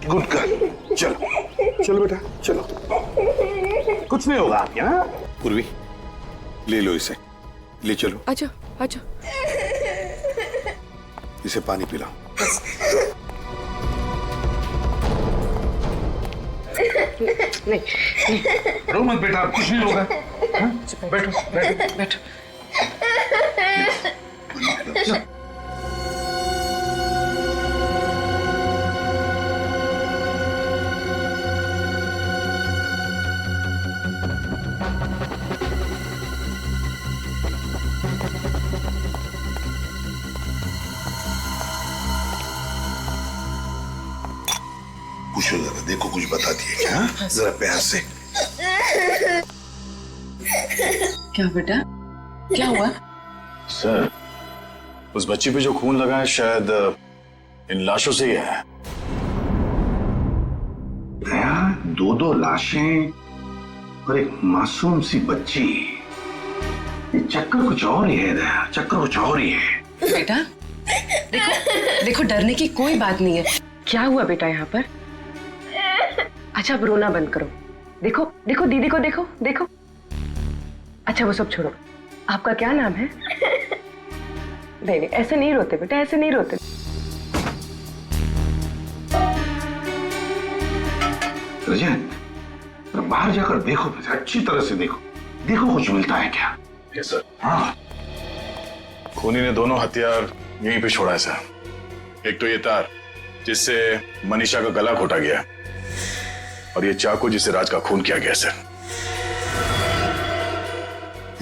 Good girl, चलो चलो बेटा चलो, कुछ नहीं होगा आप यहाँ। पूर्वी ले लो इसे, ले चलो। अच्छा अच्छा, इसे पानी पिलाओ। नहीं रो मत बेटा, कुछ नहीं होगा। बैठो बैठो बैठो। पूछो जरा, देखो कुछ बता दिए क्या? हाँ? जरा प्यार से। क्या बेटा, क्या हुआ? सर, उस बच्ची पे जो खून लगा है शायद इन लाशों से ही है। दया, दो लाशें और एक मासूम सी बच्ची, ये चक्कर कुछ और ही है दया, चक्कर कुछ और ही है। बेटा देखो देखो, डरने की कोई बात नहीं है। क्या हुआ बेटा यहाँ पर? अच्छा अब रोना बंद करो। देखो देखो दीदी को देखो देखो। अच्छा वो सब छोड़ो, आपका क्या नाम है? नहीं नहीं, ऐसे नहीं रोते बेटा, ऐसे नहीं रोते। रजत, बाहर जाकर देखो, अच्छी तरह से देखो, देखो कुछ मिलता है क्या? Yes sir. हाँ, खूनी ने दोनों हथियार यहीं पे छोड़ा है सर। एक तो ये तार जिससे मनीषा का गला घोटा गया, और ये चाकू जिससे राज का खून किया गया सर।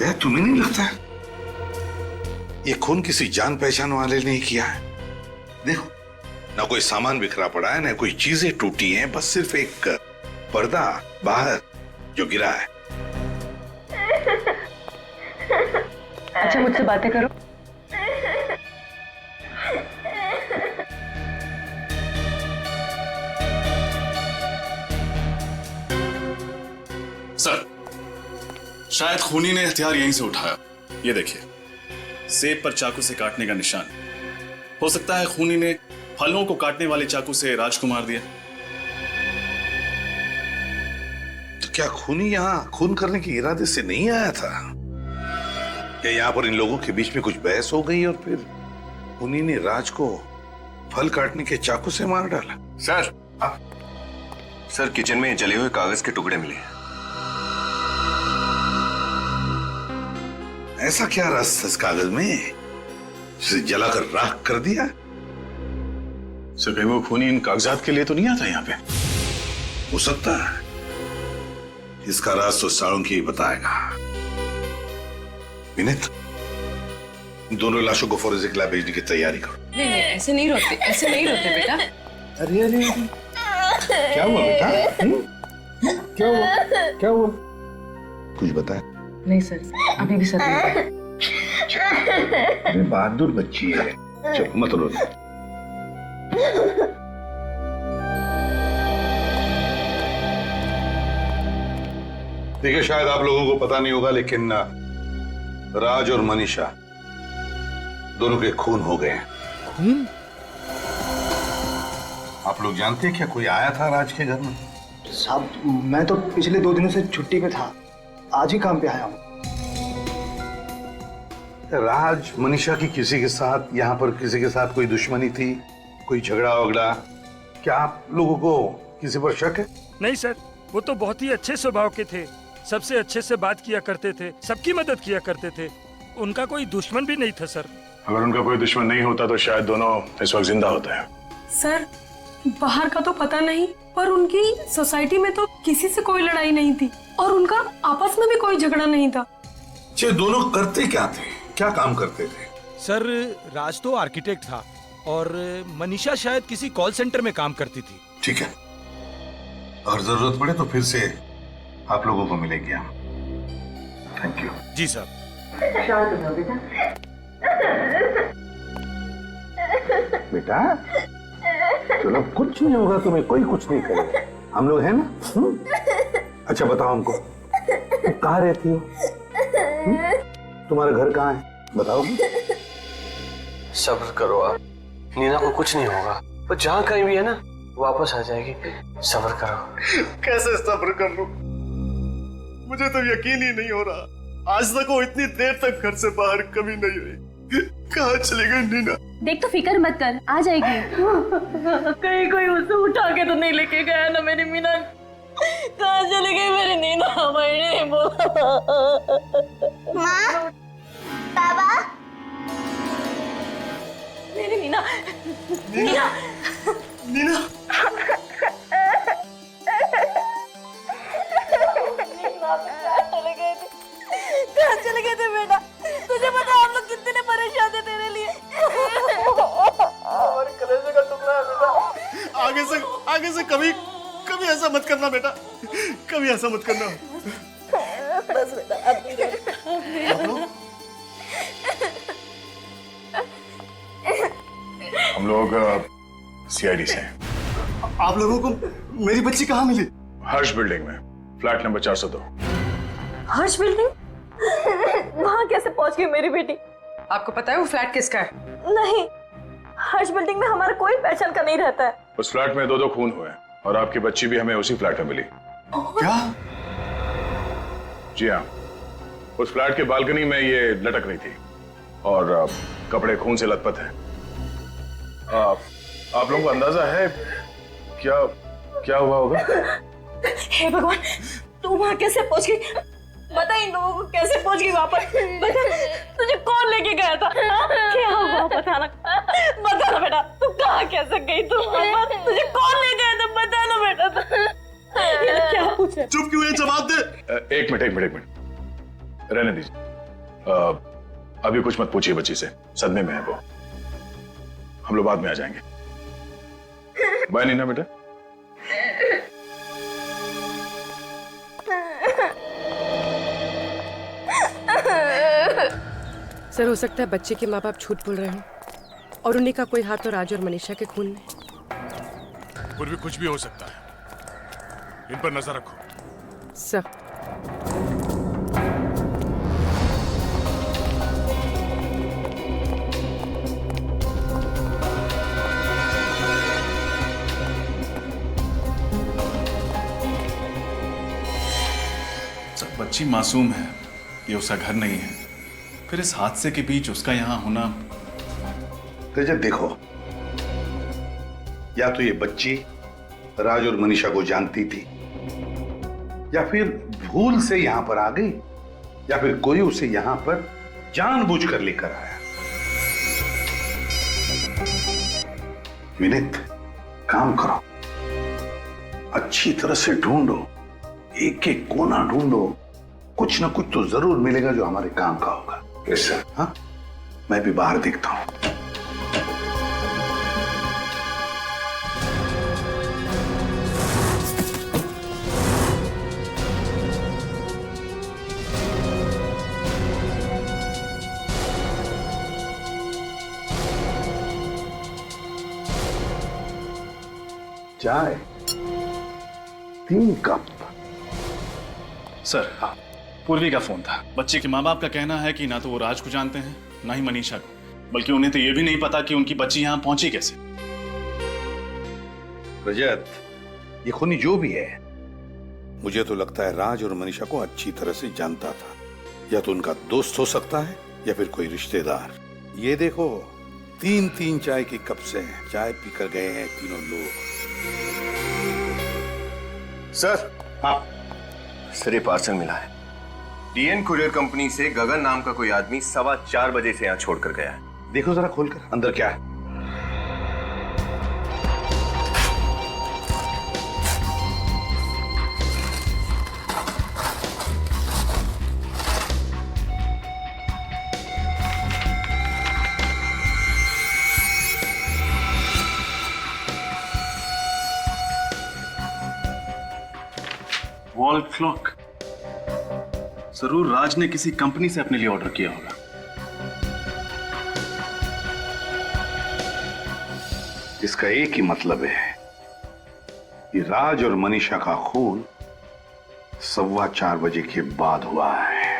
यार तुम्हें नहीं लगता ये खून किसी जान पहचान वाले ने किया है? देखो, ना कोई सामान बिखरा पड़ा है, ना कोई चीजें टूटी हैं, बस सिर्फ एक पर्दा बाहर जो गिरा है। अच्छा मुझसे बातें करो। सर, शायद खूनी ने हथियार यहीं से उठाया। ये देखिए, सेब पर चाकू से काटने का निशान। हो सकता है खूनी ने फलों को काटने वाले चाकू से राज को मार दिया। तो क्या खूनी यहाँ खून करने के इरादे से नहीं आया था? क्या यहाँ पर इन लोगों के बीच में कुछ बहस हो गई और फिर खूनी ने राज को फल काटने के चाकू से मार डाला? सर, सर किचन में जले हुए कागज के टुकड़े मिले। ऐसा क्या रस इस कागज में, इसे जलाकर राख कर दिया? सर, कहीं वो खूनी इन कागजात के लिए तो नहीं आता यहाँ पे? हो सकता है, इसका राज तो साळुंकी ही बताएगा। विनीत, दोनों लाशों को फोरेंसिक लैब भेजने की तैयारी करो। नहीं नहीं, ऐसे नहीं रोते, ऐसे नहीं रोते बेटा। अरे अरे, क्या हुआ बेटा? क्या हुआ? क्या हुआ? कुछ बता। नहीं सर, अभी भी सर नहीं। अरे बहादुर बच्ची है, चलो मत रो। देखिए, शायद आप लोगों को पता नहीं होगा, लेकिन राज और मनीषा दोनों के खून हो गए हैं। खून? आप लोग जानते हैं क्या कोई आया था राज के घर में? साहब, मैं तो पिछले 2 दिनों से छुट्टी पे था, आज ही काम पे आया हूँ। राज मनीषा की किसी के साथ, यहाँ पर किसी के साथ कोई दुश्मनी थी, कोई झगड़ा वगड़ा? क्या आप लोगों को किसी पर शक है? नहीं सर, वो तो बहुत ही अच्छे स्वभाव के थे, सबसे अच्छे से बात किया करते थे, सबकी मदद किया करते थे। उनका कोई दुश्मन भी नहीं था सर। अगर उनका कोई दुश्मन नहीं होता तो शायद दोनों इस वक्त जिंदा होते हैं। सर, बाहर का तो पता नहीं, पर उनकी सोसाइटी में तो किसी से कोई लड़ाई नहीं थी और उनका आपस में भी कोई झगड़ा नहीं था। ये दोनों करते क्या थे, क्या काम करते थे? सर, राज तो आर्किटेक्ट था और मनीषा शायद किसी कॉल सेंटर में काम करती थी। ठीक है, और जरूरत पड़े तो फिर से आप लोगों को मिलेंगे हम। Thank you. जी सर। बेटा चलो, कुछ नहीं होगा तुम्हें, कोई कुछ नहीं करेगा, हम लोग हैं ना। अच्छा बताओ हमको, तुम कहाँ रहती हो? तुम्हारा घर कहाँ है, बताओगी? सब्र करो आप, नीना को कुछ नहीं होगा। वो जहाँ कहीं भी है ना, वापस आ जाएगी, सब्र करो। कैसे सब्र कर लूं? मुझे तो यकीन ही नहीं हो रहा। आज तक वो इतनी देर तक घर से बाहर कभी नहीं रही। कहाँ चली गई नीना? देख तो फिक्र मत कर, आ जाएगी। कहीं कोई उसे उठा के तो नहीं लेके गया ना मेरी मीना? कहाँ चली गई मेरी नीना? मैंने बोला। माँ, बाबा, मेरी नीना, नीना, नीना, कहाँ चले गए थे बेटा? तुझे पता हम लोग कितने परेशान थे तेरे लिए। हमारे कलेजे का टुकड़ा है बेटा। आगे से कभी ऐसा मत करना बेटा, कभी ऐसा मत करना। बस बेटा, अब नहीं रो। हम लोग सीआईडी से हैं। आप लोगों को मेरी बच्ची कहाँ मिली? हर्ष बिल्डिंग में, फ्लैट नंबर 402। हर्ष बिल्डिंग? वहाँ कैसे पहुँच गई मेरी बेटी? आपको पता है वो फ्लैट किसका है? नहीं, हर्ष बिल्डिंग में हमारा कोई पहचान का नहीं रहता है। उस फ्लैट में 2 खून हुए और आपकी बच्ची भी हमें उसी फ्लैट में मिली। क्या? जी हाँ, उस फ्लैट के बालकनी में ये लटक रही थी और कपड़े खून से लथपथ हैं। आप लोगों को अंदाजा है क्या हुआ होगा? हे भगवान, तू वहाँ कैसे पहुँच गई? बता इन लोगों को कैसे पहुँच गई वहाँ पर? बता, तुझे कौन लेके गया था? क्या हुआ बता ना बेटा, तू कहाँ कैसे गई? तू तुझे कौन ले गया था? बता ना बेटा। ये क्या पूछ रहे? चुप क्यों है? जवाब दे। एक मिनट रहने दीजिए। अभी कुछ मत पूछिए बच्ची से, सदमे में है वो। हम लोग बाद में आ जाएंगे। बाय नीना बेटा। सर, हो सकता है बच्चे के माँ बाप झूठ बोल रहे हो और उन्हीं का कोई हाथ तो राज और मनीषा के खून में। पूर्वी कुछ भी हो सकता है, इन पर नजर रखो। सर, बच्ची मासूम है, ये उसका घर नहीं है। फिर इस हादसे के बीच उसका यहां होना। रजत देखो, या तो ये बच्ची राज और मनीषा को जानती थी, या फिर भूल से यहां पर आ गई, या फिर कोई उसे यहां पर जानबूझकर लेकर आया। विनीत, काम करो, अच्छी तरह से ढूंढो, एक एक कोना ढूंढो, कुछ ना कुछ तो जरूर मिलेगा जो हमारे काम का होगा। कैसा? हाँ, मैं भी बाहर देखता हूं। चाय 3 कप। सर, हाँ, पूर्वी का फोन था। बच्चे के माँ बाप का कहना है कि ना तो वो राज को जानते हैं, ना ही मनीषा को, बल्कि उन्हें तो ये भी नहीं पता कि उनकी बच्ची यहाँ पहुंची कैसे। रजत, ये खूनी जो भी है, मुझे तो लगता है राज और मनीषा को अच्छी तरह से जानता था। या तो उनका दोस्त हो सकता है या फिर कोई रिश्तेदार। ये देखो, 3-3 चाय के कप से चाय पीकर गए हैं तीनों लोग। सर, हाँ सर, ये पार्सल मिला है। डीएन कुरियर कंपनी से गगन नाम का कोई आदमी 4:15 बजे से यहाँ छोड़कर गया है। देखो जरा खोलकर, अंदर क्या है। Wall clock. जरूर राज ने किसी कंपनी से अपने लिए ऑर्डर किया होगा। इसका एक ही मतलब है कि राज और मनीषा का खून 4:15 बजे के बाद हुआ है।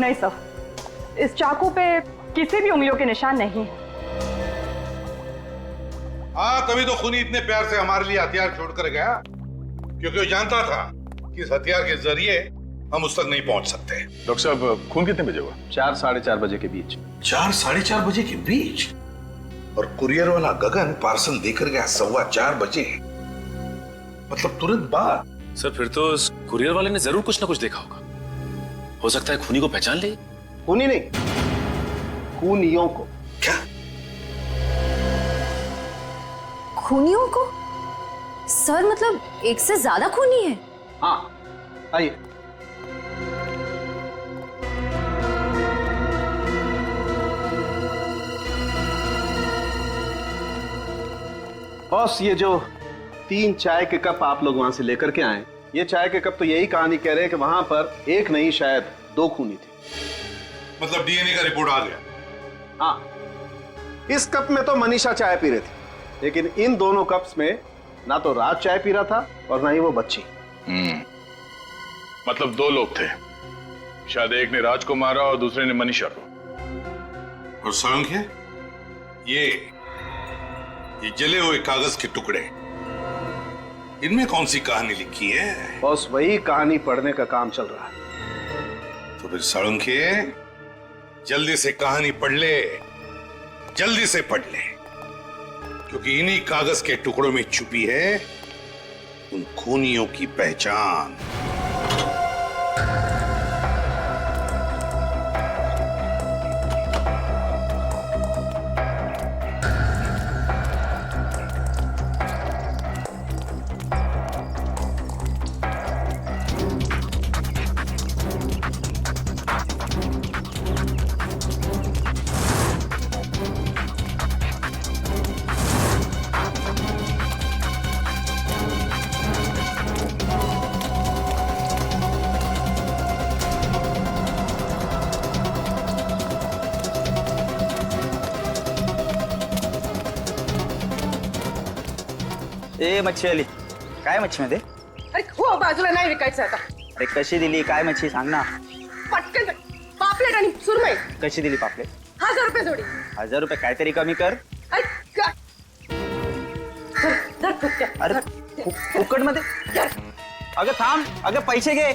नहीं सर, इस चाकू पे किसी भी उंगलियों के निशान नहीं है। हाँ, तभी तो खूनी इतने प्यार से हमारे लिए हथियार छोड़कर गया, क्योंकि वो जानता था कि इस हथियार के जरिए हम उस तक नहीं पहुंच सकते। डॉक्टर साहब, खून कितने बजे हुआ? 4 साढ़े 4 बजे के बीच। 4 साढ़े 4 बजे के बीच? और कुरियर वाला गगन पार्सल देकर गया 4:15 बजे, मतलब तुरंत बाद। सर फिर तो उस कुरियर वाले ने जरूर कुछ ना कुछ देखा होगा। हो सकता है खूनी को पहचान ले। खूनी नहीं, खूनियों को। क्या? खूनियों को? सर मतलब एक से ज्यादा खूनी है? हाँ, आइए। बॉस, ये जो 3 चाय के कप आप लोग वहां से लेकर के आए, ये चाय के कप तो यही कहानी कह रहे हैं कि वहां पर एक नहीं शायद 2 खूनी थे। मतलब डीएनए का रिपोर्ट आ गया? हाँ, इस कप में तो मनीषा चाय पी रही थी, लेकिन इन दोनों कप्स में ना तो राज चाय पी रहा था और ना ही वो बच्ची। मतलब 2 लोग थे, शायद एक ने राज को मारा और दूसरे ने मनीषा को। और सांख्य, ये जले हुए कागज के टुकड़े, इनमें कौन सी कहानी लिखी है? बॉस, वही कहानी पढ़ने का काम चल रहा है। तो फिर सांख्य, जल्दी से कहानी पढ़ ले, जल्दी से पढ़ ले, क्योंकि इन्हीं कागज के टुकड़ों में छुपी है उन खूनियों की पहचान। ए मच्छीवाली, काय मच्छी मध्ये? अरे हो, बाजूला नाही विकायचं आता. अरे कशी दिली, काय मच्छी सांग ना. पटकन पापलेट आणि सुरमई. कशी दिली पापलेट? 1000 रुपये जोडी. 1000 रुपये काहीतरी कमी कर. अरे फुकट मध्ये? अगं थांब, अगं पैसे घे.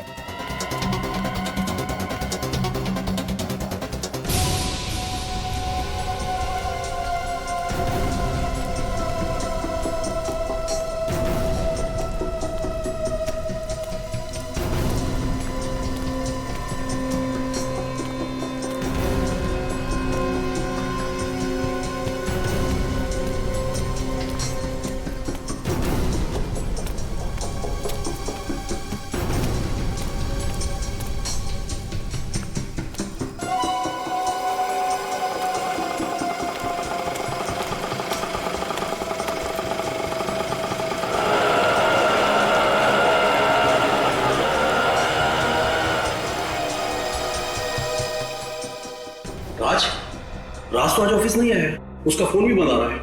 राज तो आज ऑफिस नहीं आया है, उसका फोन भी बंद आ रहा है।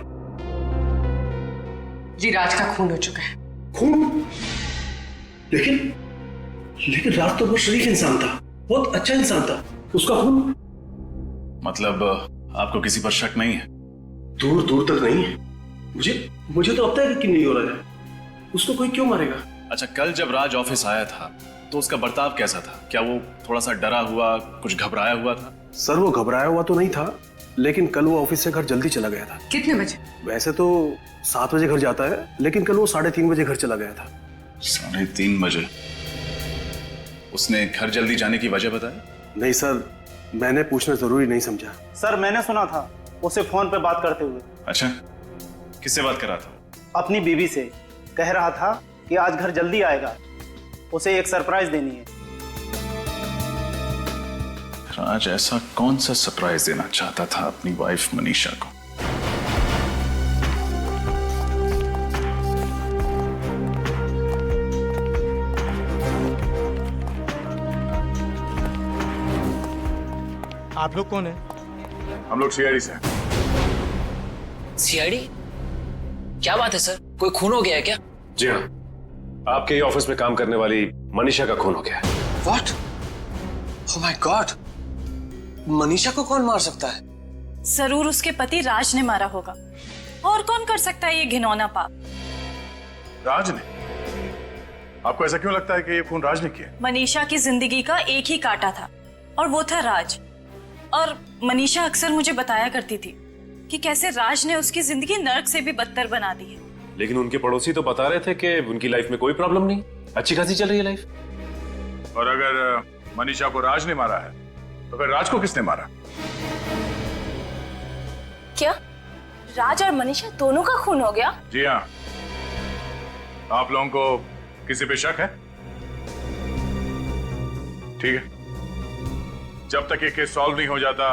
जी, राज का खून हो चुका है। खून? लेकिन राज तो बहुत शरीफ इंसान था, बहुत अच्छा इंसान था, उसका खून? मतलब आपको किसी पर शक नहीं है? दूर दूर तक नहीं है। मुझे तो अब तक यकीन नहीं हो रहा है, उसको कोई क्यों मारेगा? अच्छा, कल जब राज ऑफिस आया था तो उसका बर्ताव कैसा था? क्या वो थोड़ा सा डरा हुआ, कुछ घबराया हुआ था? सर, वो घबराया हुआ तो नहीं था, लेकिन कल वो ऑफिस से घर जल्दी चला गया था। कितने बजे? वैसे तो 7 बजे घर जाता है, लेकिन कल वो 3:30 बजे घर चला गया था। 3:30 बजे? उसने घर जल्दी जाने की वजह बताई? नहीं सर, मैंने पूछना जरूरी नहीं समझा। सर मैंने सुना था उसे फोन पे बात करते हुए। अच्छा, किससे बात कर रहा था? अपनी बीवी से। कह रहा था कि आज घर जल्दी आएगा, उसे एक सरप्राइज देनी है। राज ऐसा कौन सा सरप्राइज देना चाहता था अपनी वाइफ मनीषा को? आप लोग कौन है? हम लोग सीआईडी से। सीआईडी? क्या बात है सर, कोई खून हो गया है क्या? जी हाँ, आपके ही ऑफिस में काम करने वाली मनीषा का खून हो गया है। What? Oh my God! Manisha को कौन मार सकता है? जरूर उसके पति राज ने मारा होगा। और कौन कर सकता है ये घिनौना पाप? राज ने? आपको ऐसा क्यों लगता है कि ये खून राज ने किया? मनीषा की जिंदगी का एक ही कांटा था और वो था राज। और मनीषा अक्सर मुझे बताया करती थी कि कैसे राज ने उसकी जिंदगी नर्क से भी बदतर बना दी है। लेकिन उनके पड़ोसी तो बता रहे थे कि उनकी लाइफ में कोई प्रॉब्लम नहीं, अच्छी खासी चल रही है लाइफ। और अगर मनीषा को राज ने मारा है तो फिर राज को किसने मारा? क्या राज और मनीषा दोनों का खून हो गया? जी हाँ। आप लोगों को किसी पे शक है? ठीक है, जब तक ये केस सॉल्व नहीं हो जाता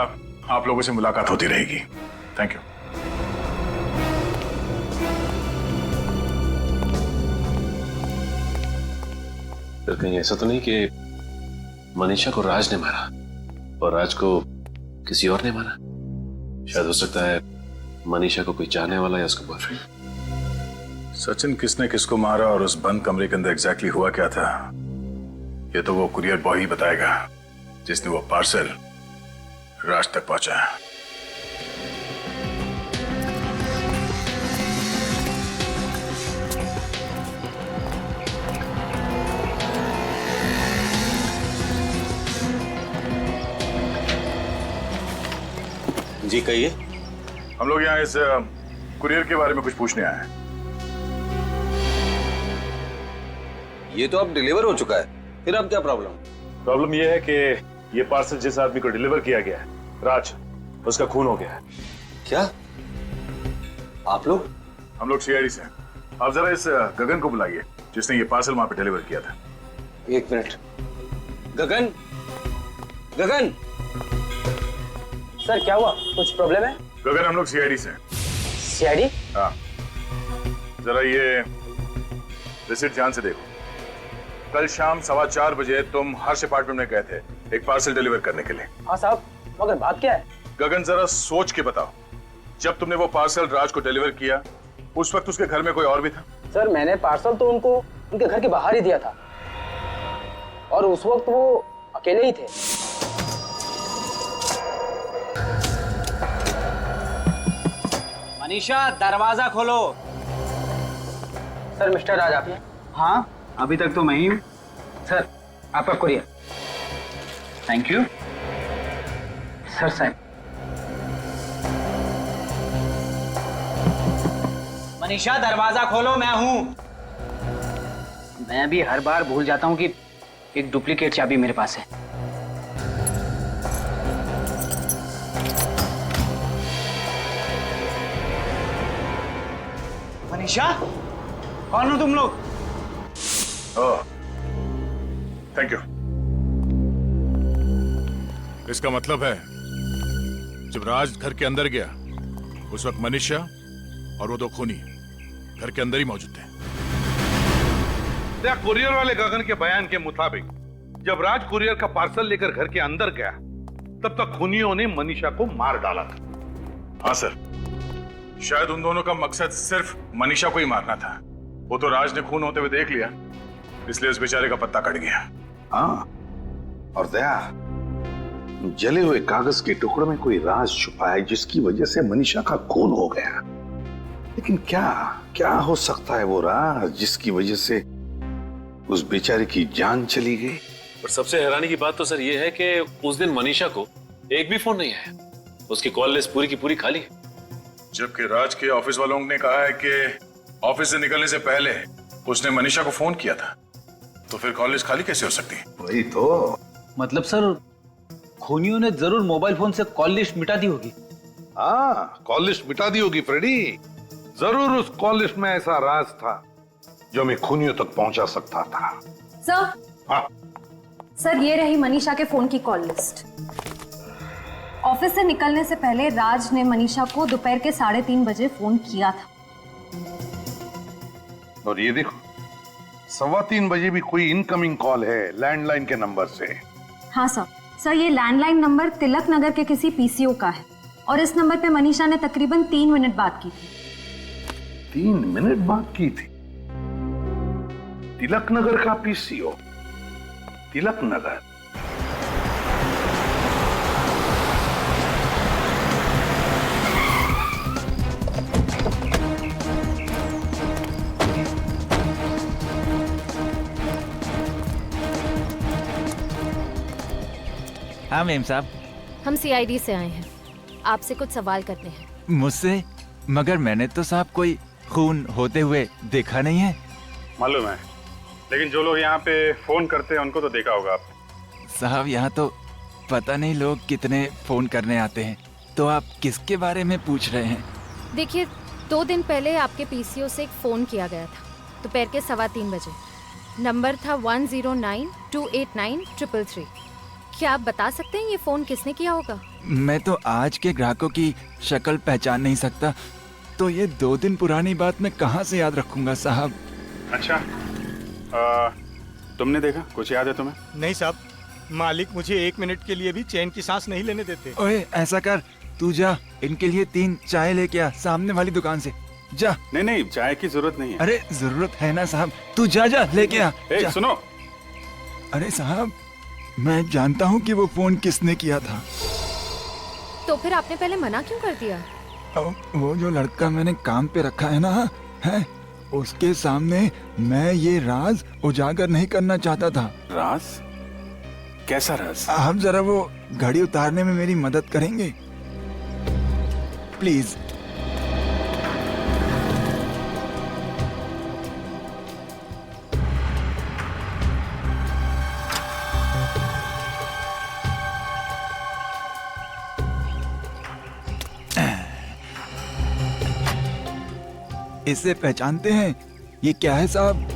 आप लोगों से मुलाकात होती रहेगी। Thank you. फिर कहीं ऐसा तो नहीं कि मनीषा को राज ने मारा और राज को किसी और ने मारा? शायद हो सकता है मनीषा को कोई चाहने वाला या उसका बॉयफ्रेंड। सचिन किसने किसको मारा और उस बंद कमरे के अंदर एग्जैक्टली हुआ क्या था, ये तो वो कुरियर बॉय ही बताएगा जिसने वो पार्सल राज तक पहुंचाया। जी कहिए। हम लोग यहाँ इस कुरियर के बारे में कुछ पूछने आए हैं। ये तो अब डिलीवर हो चुका है, फिर अब क्या प्रॉब्लम? प्रॉब्लम ये है कि ये पार्सल जिस आदमी को डिलीवर किया गया है राज, उसका खून हो गया है। क्या आप लोग? हम लोग सीआईडी से हैं। आप जरा इस गगन को बुलाइए जिसने ये पार्सल वहां पे डिलीवर किया था। एक मिनट। गगन, गगन। सर क्या हुआ, कुछ प्रॉब्लम है? गगन हम लोग सीआईडी से हैं। सीआईडी? हाँ, जरा ये रिसीट ध्यान से देखो। कल शाम 4:15 बजे तुम हर्ष अपार्टमेंट में गए थे एक पार्सल डिलीवर करने के लिए। हाँ साहब, मगर बात क्या है? गगन जरा सोच के बताओ, जब तुमने वो पार्सल राज को डिलीवर किया उस वक्त उसके घर में कोई और भी था? सर मैंने पार्सल तो उनको उनके घर के बाहर ही दिया था और उस वक्त वो अकेले ही थे। मनीषा दरवाजा खोलो। सर मिस्टर राज आप हैं? हाँ अभी तक तो मैं ही हूँ। सर आपका कुरियर। Thank you sir. साहब मनीषा दरवाजा खोलो, मैं हूँ। मैं भी हर बार भूल जाता हूँ कि एक डुप्लीकेट चाबी मेरे पास है। मनीषा कौन हो तुम लोग? Thank you. इसका मतलब है जब राज घर के अंदर गया उस वक्त मनीषा और वो दो खूनी घर के अंदर ही मौजूद थे। कुरियर वाले गगन के बयान के मुताबिक जब राज कुरियर का पार्सल लेकर घर के अंदर गया तब तक खूनियों ने मनीषा को मार डाला था। हाँ सर, शायद उन दोनों का मकसद सिर्फ मनीषा को ही मारना था। वो तो राज ने खून होते हुए देख लिया, इसलिए उस बेचारे का पत्ता कट गया। हाँ, और दया, जले हुए कागज के टुकड़े में कोई राज छुपा है जिसकी वजह से मनीषा का खून हो गया। लेकिन क्या क्या हो सकता है वो राज जिसकी वजह से उस बेचारे की जान चली गई? पर सबसे हैरानी की बात तो सर ये है कि उस दिन मनीषा को एक भी फोन नहीं आया, उसकी कॉल लिस्ट पूरी की पूरी खाली है। जबकि राज के ऑफिस वालों ने कहा है कि ऑफिस से निकलने से पहले उसने मनीषा को फोन किया था, तो फिर कॉल लिस्ट खाली कैसे हो सकती है? वही तो मतलब सर खूनियों ने जरूर मोबाइल फोन से कॉल लिस्ट मिटा दी होगी। हाँ, कॉल लिस्ट मिटा दी होगी फ्रेडी। जरूर उस कॉल लिस्ट में ऐसा राज था जो मैं खूनियों तक पहुंचा सकता था। सर। हाँ सर ये रही मनीषा के फोन की कॉल लिस्ट। ऑफिस से निकलने से पहले राज ने मनीषा को दोपहर के 3:30 बजे फोन किया था। और ये देखो 3:15 बजे भी कोई इनकमिंग कॉल है लैंडलाइन के नंबर से। हाँ सर ये लैंडलाइन नंबर तिलक नगर के किसी पीसीओ का है और इस नंबर पे मनीषा ने तकरीबन 3 मिनट बात की थी। 3 मिनट बात की थी? तिलक नगर का पीसीओ? तिलक नगर? हाँ मेम साहब। हम सीआईडी से आए हैं, आपसे कुछ सवाल करने हैं। मुझसे? मगर मैंने तो साहब कोई खून होते हुए देखा नहीं है। मालूम है, लेकिन जो लोग यहाँ पे फोन करते हैं उनको तो देखा होगा आप। साहब यहाँ तो पता नहीं लोग कितने फोन करने आते हैं, तो आप किसके बारे में पूछ रहे हैं? देखिए, 2 दिन पहले आपके पीसीओ से एक फ़ोन किया गया था, दोपहर के 3:15 बजे। नंबर था 1092893333। क्या आप बता सकते हैं ये फ़ोन किसने किया होगा? मैं तो आज के ग्राहकों की शक्ल पहचान नहीं सकता, तो ये 2 दिन पुरानी बात मैं कहाँ से याद रखूंगा साहब। अच्छा, तुमने देखा? कुछ याद है तुम्हें? नहीं साहब, मालिक मुझे 1 मिनट के लिए भी चैन की सांस नहीं लेने देते। ओए ऐसा कर, तू जा इनके लिए 3 चाय लेके आ सामने वाली दुकान से, जा। नहीं नहीं, चाय की जरूरत नहीं है। अरे जरूरत है ना साहब, तू जा जा लेके आ। जा। सुनो। अरे साहब, मैं जानता हूँ कि वो फोन किसने किया था। तो फिर आपने पहले मना क्यों कर दिया? वो जो लड़का मैंने काम पे रखा है ना, है उसके सामने मैं ये राज उजागर नहीं करना चाहता था। राज? कैसा राज? आप जरा वो घड़ी उतारने में मेरी मदद करेंगे प्लीज? इसे पहचानते हैं? ये क्या है साहब?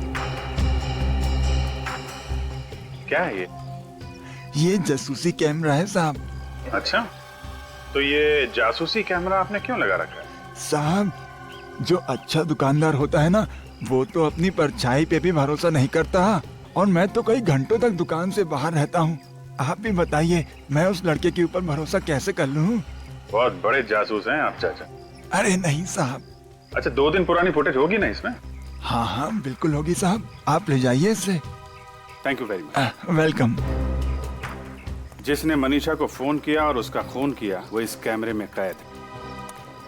क्या है ये? ये जासूसी कैमरा है साहब। अच्छा, तो ये जासूसी कैमरा आपने क्यों लगा रखा है? साहब, जो अच्छा दुकानदार होता है ना, वो तो अपनी परछाई पे भी भरोसा नहीं करता, और मैं तो कई घंटों तक दुकान से बाहर रहता हूँ। आप भी बताइए, मैं उस लड़के के ऊपर भरोसा कैसे कर लूँ? बहुत बड़े जासूस हैं आप चाचा। अरे नहीं साहब। अच्छा, 2 दिन पुरानी फुटेज होगी ना इसमें? हाँ हाँ बिल्कुल होगी साहब, आप ले जाइए इसे। Thank you very much. Welcome. जिसने मनीषा को फोन किया और उसका खून किया, वो इस कैमरे में कैद है।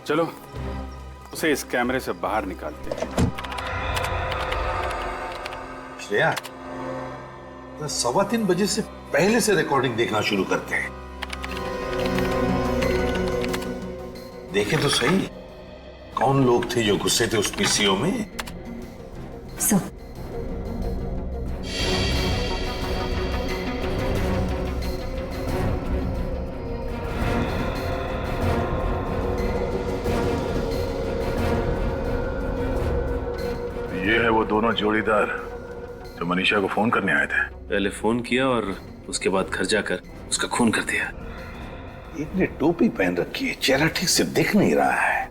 चलो उसे इस कैमरे से बाहर निकालते हैं। श्रेया, 3:15 बजे से पहले से रिकॉर्डिंग देखना शुरू करते हैं। देखे तो सही, कौन लोग थे जो गुस्से थे उस पीसीओ में? सर, ये है वो दोनों जोड़ीदार जो मनीषा को फोन करने आए थे। पहले फोन किया और उसके बाद घर जाकर उसका खून कर दिया। एक ने टोपी पहन रखी है, चेहरा ठीक से दिख नहीं रहा है,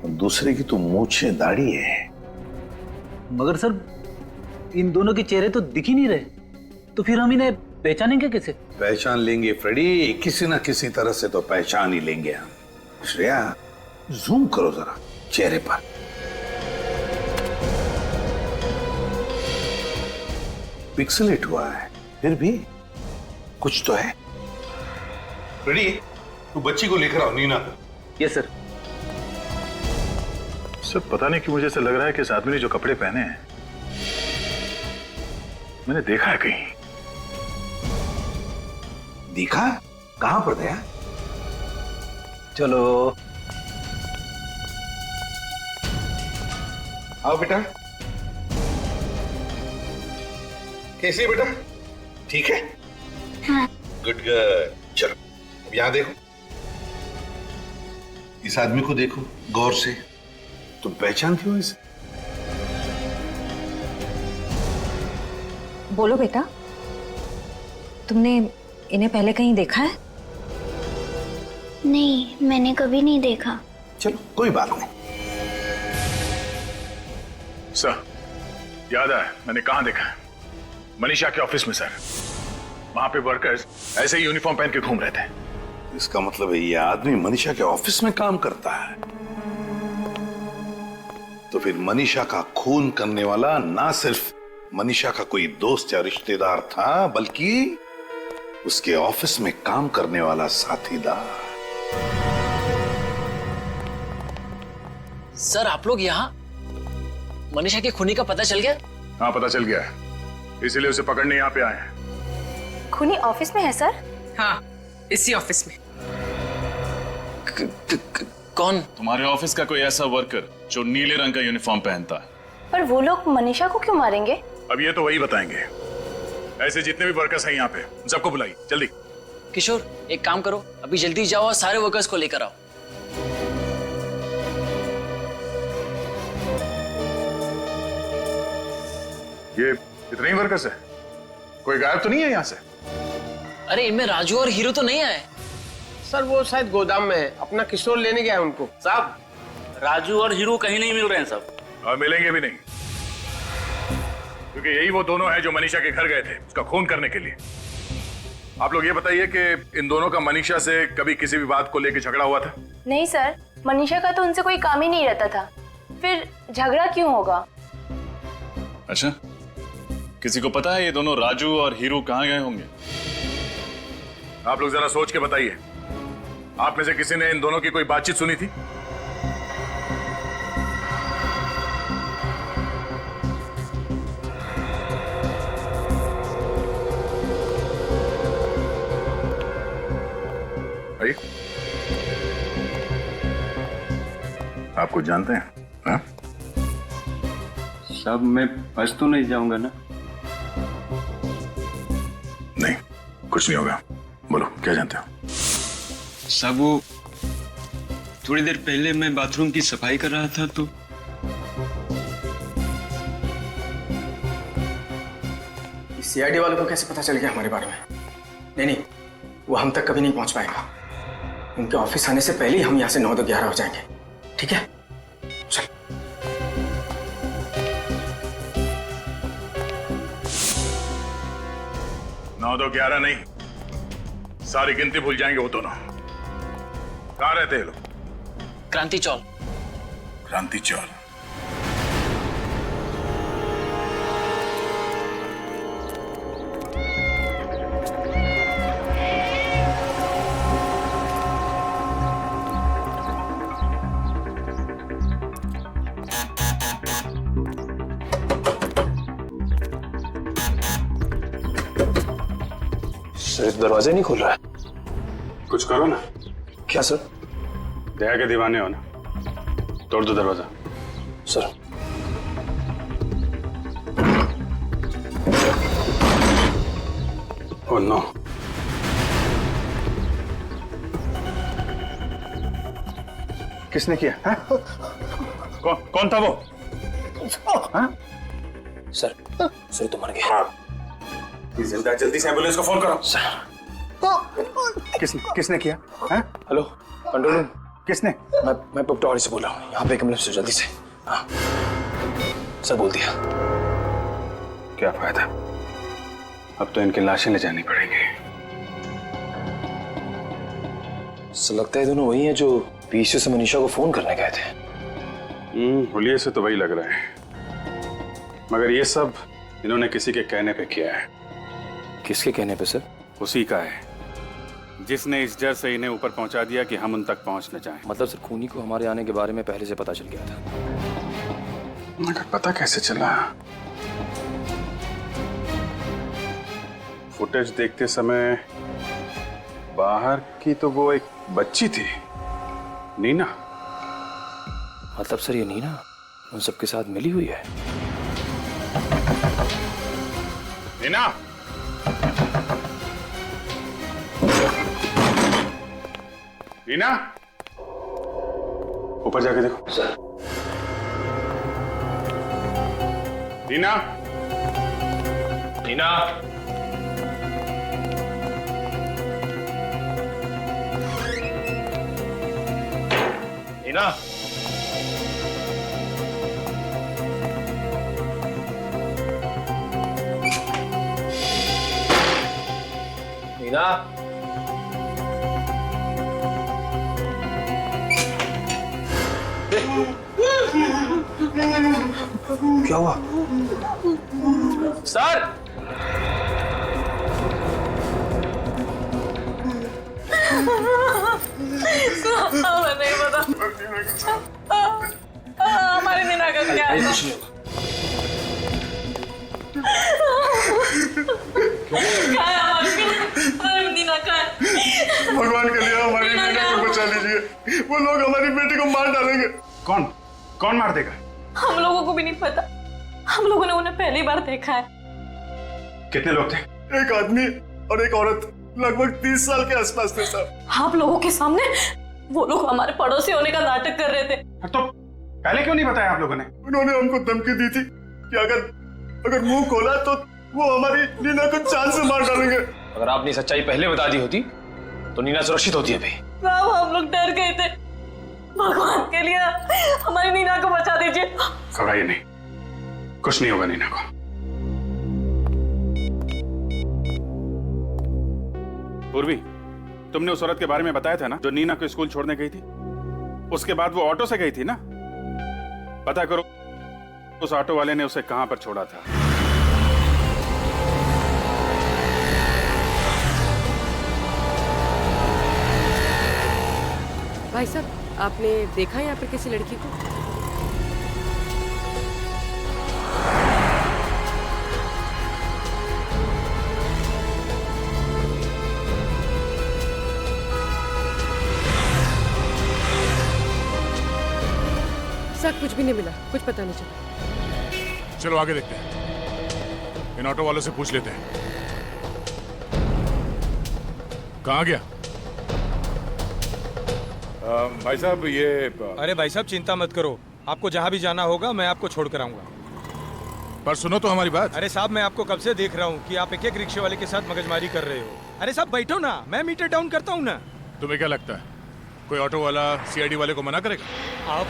और दूसरे की तो मूंछें दाढ़ी है। मगर सर, इन दोनों के चेहरे तो दिख ही नहीं रहे, तो फिर हम इन्हें पहचानेंगे कैसे? पहचान लेंगे फ्रेडी, किसी ना किसी तरह से तो पहचान ही लेंगे हम। श्रेया, जूम करो जरा चेहरे पर। पिक्सेलेट हुआ है, फिर भी कुछ तो है। फ्रेडी, तू बच्ची को लेकर आओ। नीना। Yes sir. सर, पता नहीं क्यों मुझे ऐसा लग रहा है कि इस आदमी ने जो कपड़े पहने हैं मैंने देखा है कहीं। देखा? कहां पर गया? चलो आओ बेटा। कैसी है बेटा? ठीक है? हाँ। Good good. चलो अब यहां देखो, इस आदमी को देखो गौर से। तुम पहचानती हो इसे? बोलो बेटा, तुमने इन्हें पहले कहीं देखा है? नहीं, मैंने कभी नहीं देखा। चलो कोई बात नहीं। सर, याद है मैंने कहां देखा है? मनीषा के ऑफिस में सर। वहां पे वर्कर्स ऐसे ही यूनिफॉर्म पहन के घूम रहे थे। इसका मतलब है ये आदमी मनीषा के ऑफिस में काम करता है। तो फिर मनीषा का खून करने वाला ना सिर्फ मनीषा का कोई दोस्त या रिश्तेदार था, बल्कि उसके ऑफिस में काम करने वाला साथीदार। सर, आप लोग यहाँ? मनीषा के खूनी का पता चल गया? हाँ, पता चल गया है, इसीलिए उसे पकड़ने यहाँ पे आए हैं। खूनी ऑफिस में है सर? हाँ, इसी ऑफिस में। कौन? तुम्हारे ऑफिस का कोई ऐसा वर्कर जो नीले रंग का यूनिफॉर्म पहनता है। पर वो लोग मनीषा को क्यों मारेंगे? अब ये तो वही बताएंगे। ऐसे जितने भी वर्कर्स हैं यहाँ पे सबको बुलाइए जल्दी। किशोर, एक काम करो, अभी जल्दी जाओ और सारे वर्कर्स को लेकर आओ। ये इतने ही वर्कर्स है? कोई गायब तो नहीं है यहाँ से? अरे इनमें राजू और हीरो तो नहीं आए। सर वो शायद गोदाम में है, अपना किशोर लेने गया है उनको। साहब, राजू और हीरो कहीं नहीं मिल रहे हैं साहब। और मिलेंगे भी नहीं, क्योंकि यही वो दोनों हैं जो मनीषा के घर गए थे उसका खून करने के लिए। आप लोग ये बताइए कि इन दोनों का मनीषा से कभी किसी भी बात को लेकर झगड़ा हुआ था? नहीं सर, मनीषा का तो उनसे कोई काम ही नहीं रहता था, फिर झगड़ा क्यों होगा? अच्छा, किसी को पता है ये दोनों राजू और हीरू कहाँ गए होंगे? आप लोग जरा सोच के बताइए। आप में से किसी ने इन दोनों की कोई बातचीत सुनी थी? आइए। आप कुछ जानते हैं? हाँ? सब मैं फंस तो नहीं जाऊंगा ना? नहीं, कुछ नहीं होगा। बोलो, क्या जानते हो? सब वो थोड़ी देर पहले मैं बाथरूम की सफाई कर रहा था तो सीआईडी वालों को कैसे पता चल गया हमारे बारे में? नहीं, वो हम तक कभी नहीं पहुंच पाएगा। उनके ऑफिस आने से पहले ही हम यहाँ से 9 to 11 हो जाएंगे। ठीक है, चल। नौ 11 नहीं, सारी गिनती भूल जाएंगे वो दोनों। कहाँ रहते हैं लोग? क्रांति चौल। क्रांति चौल। सर, दरवाजा नहीं खुल रहा है। कुछ करो ना। क्या सर? दया के दीवाने हो ना, तोड़ दो दरवाजा। सर। Oh no. किसने किया? हाँ? कौन था वो? हाँ? सर, तो मर गया। जल्दी से एम्बुलेंस को फोन करो। सर। किसने किया? हाँ? Hello, control room. किसने? मैं पटवारी से बोल रहा हूँ। यहाँ पे एक एम्बुलेंस से जल्दी से। हाँ सर, बोल दिया। क्या फायदा, अब तो इनकी लाशें ले जानी पड़ेंगी। सर, लगता है दोनों वही हैं जो पीछे से मनीषा को फोन करने गए थे। हुलिये से तो वही लग रहा है, मगर ये सब इन्होंने किसी के कहने पे किया है। किसके कहने पे सर? उसी का है जिसने इस डर से इन्हें ऊपर पहुंचा दिया कि हम उन तक पहुंच न जाएं। मतलब सर, खूनी को हमारे आने के बारे में पहले से पता चल गया था। मगर पता कैसे चला? फुटेज देखते समय बाहर की तो वो एक बच्ची थी, नीना। मतलब सर, ये नीना उन सबके साथ मिली हुई है? नीना, नीना, ऊपर जाके देखो। सर। नीना, नीना, नीना, नीना, क्या हुआ? सर, नहीं पता हमारी नीना का क्या है? कुछ नहीं होगा। क्या है हमारी नीना का? बेटे को मार डालेंगे। कौन कौन मार देगा? हम लोगों को भी नहीं पता, हम लोगों ने उन्हें पहली बार देखा है। कितने लोग थे? एक आदमी और एक औरत, लगभग 30 साल के आसपास थे साहब। आप लोगों के सामने वो लोग हमारे पड़ोसी होने का नाटक कर रहे थे। तो पहले क्यों नहीं बताया आप लोगों ने? उन्होंने हमको धमकी दी थी कि अगर मुंह खोला तो वो हमारी नीना को जान से मार डालेंगे। अगर आपने सच्चाई पहले बता दी होती तो नीना सुरक्षित होती अभी। साहब हम लोग डर गए थे, भगवान के लिए हमारी नीना को बचा दीजिए। घबराइए नहीं, कुछ नहीं होगा नीना को। पूर्वी, तुमने उस औरत के बारे में बताया था ना जो नीना को स्कूल छोड़ने गई थी? उसके बाद वो ऑटो से गई थी ना? पता करो उस ऑटो वाले ने उसे कहां पर छोड़ा था। भाई साहब, आपने देखा यहाँ पर किसी लड़की को? सर कुछ भी नहीं मिला, कुछ पता नहीं चला। चलो आगे देखते हैं, इन ऑटो वालों से पूछ लेते हैं। कहाँ गया? भाई साहब ये अरे भाई साहब चिंता मत करो, आपको जहाँ भी जाना होगा मैं आपको छोड़ कर आऊंगा। पर सुनो तो हमारी बात। अरे साहब मैं आपको कब से देख रहा हूँ कि आप एक एक रिक्शे वाले के साथ मगजमारी कर रहे हो। अरे साहब बैठो ना, मैं मीटर डाउन करता हूँ ना। तुम्हें क्या लगता है कोई ऑटो वाला सीआईडी वाले को मना करेगा? आप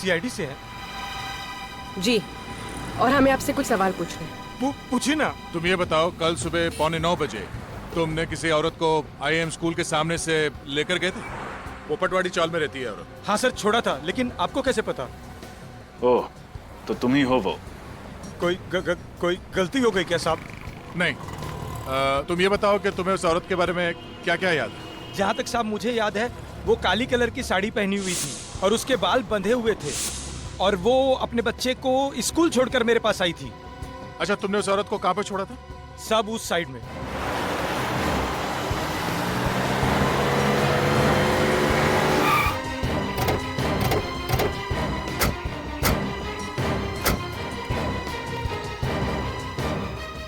सीआईडी से हैं? जी, और हमें आपसे कुछ सवाल पूछने हैं। पूछिए ना। तुम ये बताओ, कल सुबह 8:45 बजे तुमने किसी औरत को आईएम स्कूल के सामने से लेकर गए थे? वो पटवाड़ी चाल में रहती है औरत। हाँ सर, छोड़ा था, लेकिन आपको कैसे पता? ओह, तो तुम ही हो वो। कोई गलती हो गई क्या साहब? नहीं, तुम ये बताओ कि तुम्हें उस औरत के बारे में क्या क्या याद है? जहाँ तक साहब मुझे याद है, वो काली कलर की साड़ी पहनी हुई थी और उसके बाल बंधे हुए थे, और वो अपने बच्चे को स्कूल छोड़कर मेरे पास आई थी। अच्छा, तुमने उस औरत को कहाँ पे छोड़ा था? सब उस साइड में।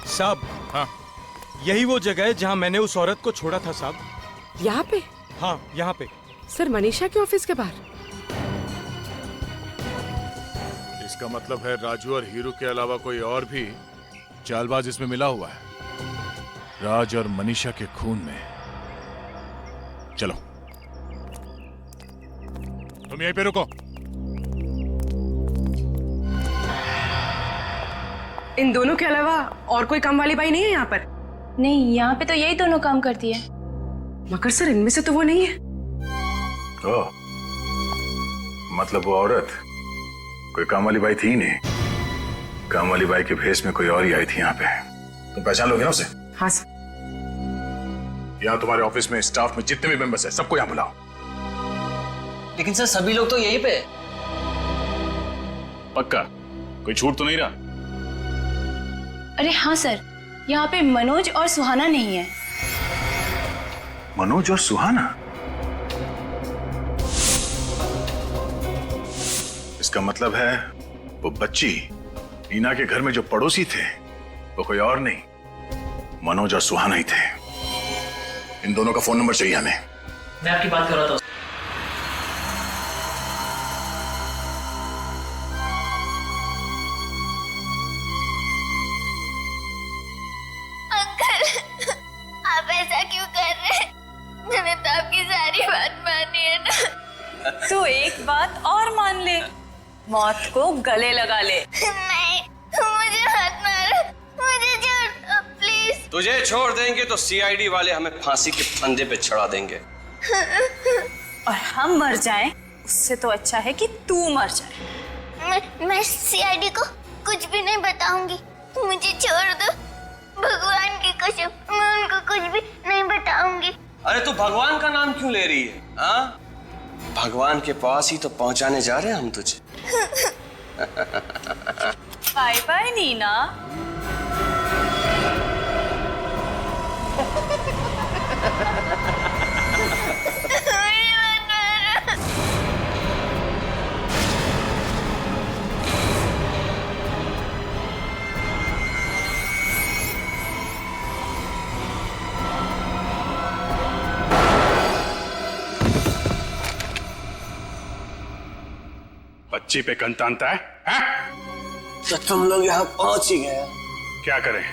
साहब, हाँ, यही वो जगह है जहाँ मैंने उस औरत को छोड़ा था साहब। यहाँ पे? हाँ, यहाँ पे। सर मनीषा के ऑफिस के बाहर? इसका मतलब है राजू और हीरू के अलावा कोई और भी चालबाज इसमें मिला हुआ है, राज और मनीषा के खून में। चलो तुम यहीं पे रुको। इन दोनों के अलावा और कोई काम वाली बाई नहीं है यहाँ पर? नहीं, यहाँ पे तो यही दोनों काम करती है। मगर सर इनमें से तो वो नहीं है। ओह, मतलब वो औरत कोई काम वाली बाई थी ही नहीं। काम वाली बाई के भेष में कोई और ही आई थी यहाँ पे। तुम पहचान लोगे ना उसे? हाँ सर। यहाँ तुम्हारे ऑफिस में स्टाफ में जितने भी मेंबर्स हैं सबको यहाँ बुलाओ। लेकिन सर सभी लोग तो यहीं पे। पक्का कोई छूट तो नहीं रहा? अरे हाँ सर, यहाँ पे मनोज और सुहाना नहीं है। मनोज और सुहाना? इसका मतलब है वो बच्ची नीना के घर में जो पड़ोसी थे वो कोई और नहीं, मनोज और सुहाना ही थे। इन दोनों का फोन नंबर चाहिए हमें। मैं आपकी बात कर रहा था। अंकल, आप ऐसा क्यों कर रहे हैं? मैंने तो आपकी सारी बात मानी है ना। तो एक बात और मान ले, मौत को गले लगा ले। नहीं, मुझे मत मारो, मुझे छोड़ दो प्लीज। तुझे छोड़ देंगे तो सीआईडी वाले हमें फांसी के फंदे पे चढ़ा देंगे। और हम मर जाएं, उससे तो अच्छा है कि तू मर जाए। मैं सीआईडी को कुछ भी नहीं बताऊंगी, मुझे छोड़ दो। भगवान की कसम, मैं उनको कुछ भी नहीं बताऊंगी। अरे तू भगवान का नाम क्यों ले रही है? हाँ, भगवान के पास ही तो पहुंचाने जा रहे हैं हम तुझे। Bye bye Neena. मेरी बात मानो। बच्ची पे गन तानता है, हैं? तो तुम लोग यहाँ पहुंच ही गए। क्या करें,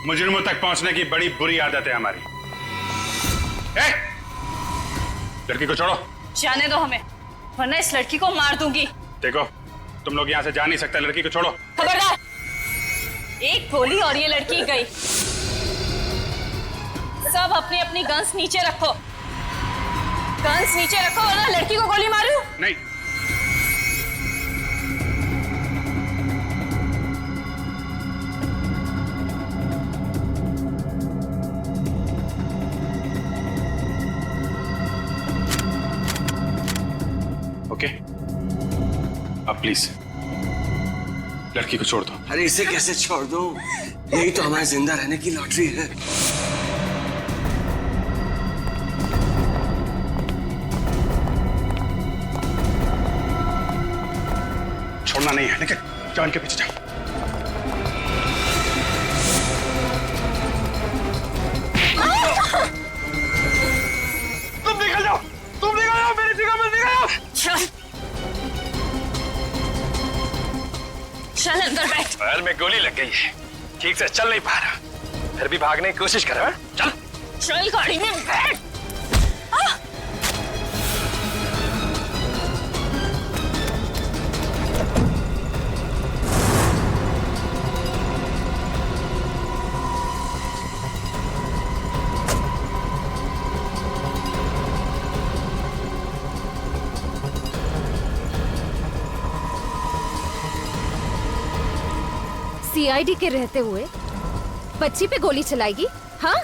मुजरिमों तक पहुंचने की बड़ी बुरी आदत है हमारी। ए, लड़की को छोड़ो। जाने दो हमें, वरना इस लड़की को मार दूंगी। देखो, तुम लोग यहाँ से जा नहीं सकते, लड़की को छोड़ो। खबरदार, एक गोली और ये लड़की गई। सब अपनी अपनी गन्स नीचे रखो, गन्स नीचे रखो, वरना लड़की को गोली मारू। नहीं। ओके, अब प्लीज लड़की को छोड़ दो। अरे इसे कैसे छोड़ दूं? यही तो हमारे जिंदा रहने की लॉटरी है। छोड़ना नहीं है, लेकिन जान के पीछे जाओ। तुम निकल जाओ, तुम निकल जाओ, मेरी जगह पर निकल जाओ। चल अंदर बैठ। पैर में गोली लग गई है, ठीक से चल नहीं पा रहा, फिर भी भागने की कोशिश कर रहा है। चल चल गाड़ी में बैठ। सीआईडी के रहते हुए बच्ची पे गोली चलाएगी? हाँ?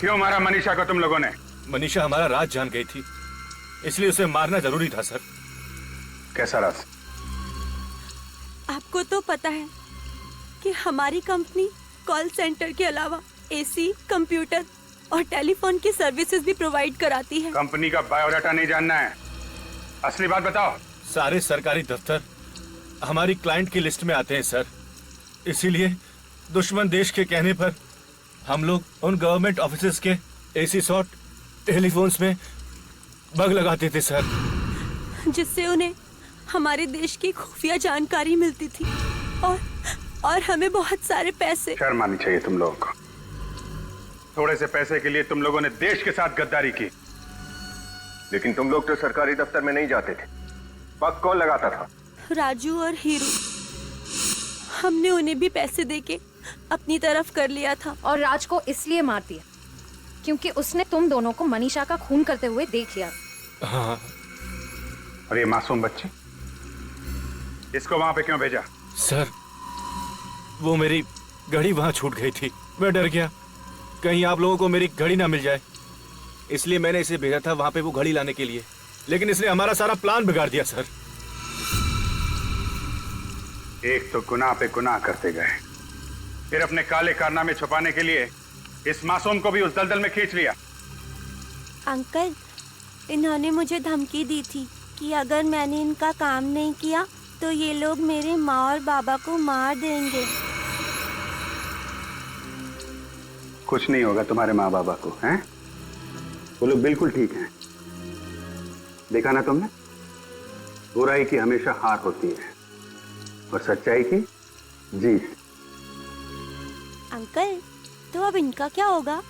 क्यों मारा मनीषा को तुम लोगों ने? मनीषा हमारा राज जान गई थी, इसलिए उसे मारना जरूरी था सर। कैसा राज? आपको तो पता है कि हमारी कंपनी कॉल सेंटर के अलावा एसी, कंप्यूटर और टेलीफोन की सर्विसेज भी प्रोवाइड कराती है। कंपनी का बायोडाटा नहीं जानना है, असली बात बताओ। सारे सरकारी दफ्तर हमारी क्लाइंट की लिस्ट में आते हैं सर, इसीलिए दुश्मन देश के कहने पर हम लोग उन गवर्नमेंट ऑफिसेज के एसी शॉट टेलीफोन्स में बग लगाते थे सर, जिससे उन्हें हमारे देश की खुफिया जानकारी मिलती थी और हमें बहुत सारे पैसे। शर्म आनी चाहिए तुम लोगों को। थोड़े से पैसे के लिए तुम लोगों ने देश के साथ गद्दारी की। लेकिन तुम लोग तो सरकारी दफ्तर में नहीं जाते थे, वक्त कौन लगाता था? राजू और हीरू। हमने उन्हें भी पैसे देके अपनी तरफ कर लिया था। और राज को इसलिए मार दिया क्योंकि उसने तुम दोनों को मनीषा का खून करते हुए देख लिया। हाँ। और ये मासूम बच्ची, इसको वहां पे क्यों भेजा? सर, वो मेरी घड़ी वहां छूट गई थी, मैं डर गया कहीं आप लोगों को मेरी घड़ी ना मिल जाए, इसलिए मैंने इसे भेजा था वहां पे वो घड़ी लाने के लिए, लेकिन इसने हमारा सारा प्लान बिगाड़ दिया सर। एक तो गुनाह पे गुनाह करते गए, फिर अपने काले कारनामे छुपाने के लिए इस मासूम को भी उस दलदल में खींच लिया। अंकल, इन्होंने मुझे धमकी दी थी कि अगर मैंने इनका काम नहीं किया तो ये लोग मेरे माँ और बाबा को मार देंगे। कुछ नहीं होगा तुम्हारे माँ बाबा को, हैं? वो लोग बिल्कुल ठीक हैं। देखा ना तुमने, बुराई की हमेशा हार होती है और सच्चाई की जीत। अंकल, तो अब इनका क्या होगा?